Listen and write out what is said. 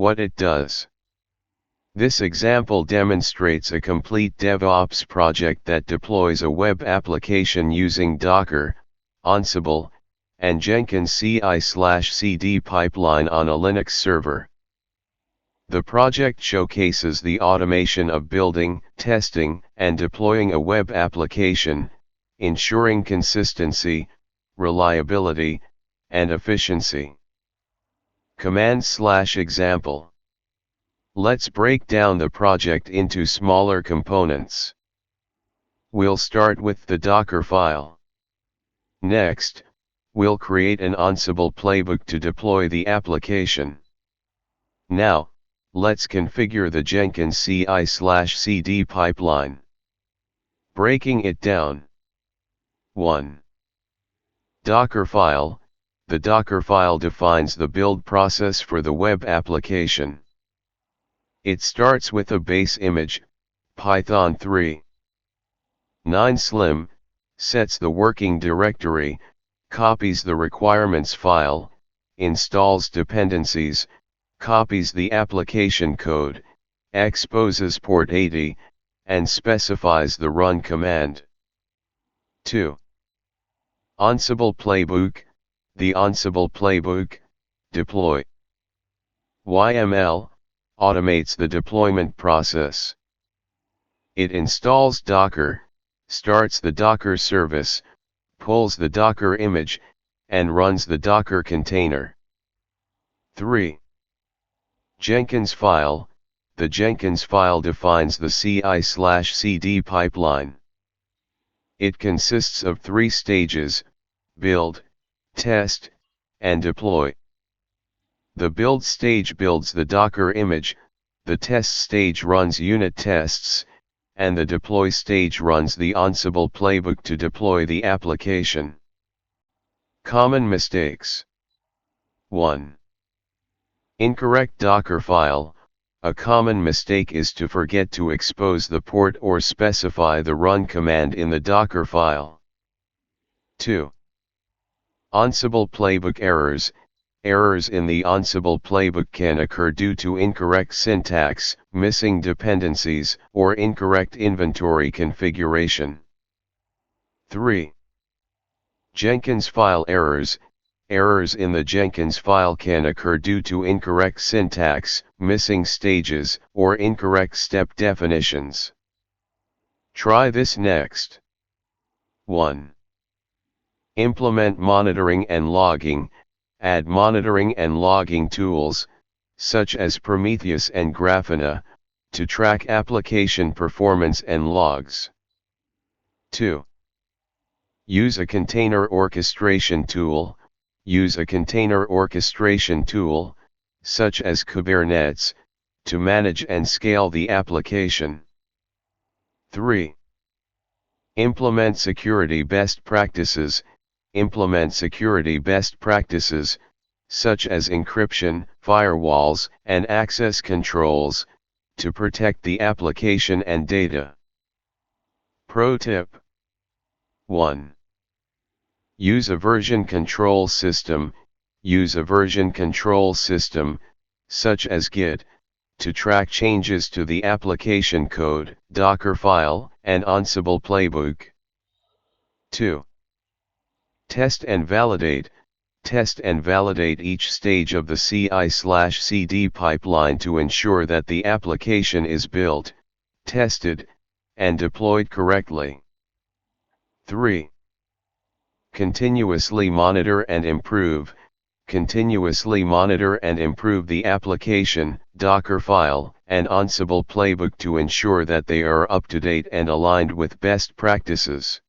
what it does. This example demonstrates a complete DevOps project that deploys a web application using Docker, Ansible, and Jenkins CI/CD pipeline on a Linux server. The project showcases the automation of building, testing, and deploying a web application, ensuring consistency, reliability, and efficiency. Command/example. Let's break down the project into smaller components. We'll start with the Docker file. Next, we'll create an Ansible playbook to deploy the application. Now, let's configure the Jenkins CI/CD pipeline. Breaking it down. 1. Docker file. The Docker file defines the build process for the web application. It starts with a base image, Python 3.9 Slim, sets the working directory, copies the requirements file, installs dependencies, copies the application code, exposes port 80, and specifies the run command. 2. Ansible playbook. The Ansible playbook, deploy. YML, automates the deployment process. It installs Docker, starts the Docker service, pulls the Docker image, and runs the Docker container. 3. Jenkins file. The Jenkins file defines the CI/CD pipeline. It consists of 3 stages: build, test, and deploy. The build stage builds the Docker image, the test stage runs unit tests, and the deploy stage runs the Ansible playbook to deploy the application. Common mistakes. 1. Incorrect Docker file. A common mistake is to forget to expose the port or specify the run command in the Docker file. 2. Ansible playbook errors. Errors in the Ansible playbook can occur due to incorrect syntax, missing dependencies, or incorrect inventory configuration. 3. Jenkins file errors. Errors in the Jenkins file can occur due to incorrect syntax, missing stages, or incorrect step definitions. Try this next. 1. Implement monitoring and logging. Add monitoring and logging tools, such as Prometheus and Grafana, to track application performance and logs. 2. Use a container orchestration tool. Use a container orchestration tool, such as Kubernetes, to manage and scale the application. 3. Implement security best practices. Implement security best practices, such as encryption, firewalls, and access controls, to protect the application and data. Pro tip. 1. Use a version control system. Use a version control system, such as Git, to track changes to the application code, Docker file, and Ansible playbook. 2. Test and validate. Test and validate each stage of the CI/CD pipeline to ensure that the application is built, tested, and deployed correctly. 3. Continuously monitor and improve. Continuously monitor and improve the application, Docker file, and Ansible playbook to ensure that they are up to date and aligned with best practices.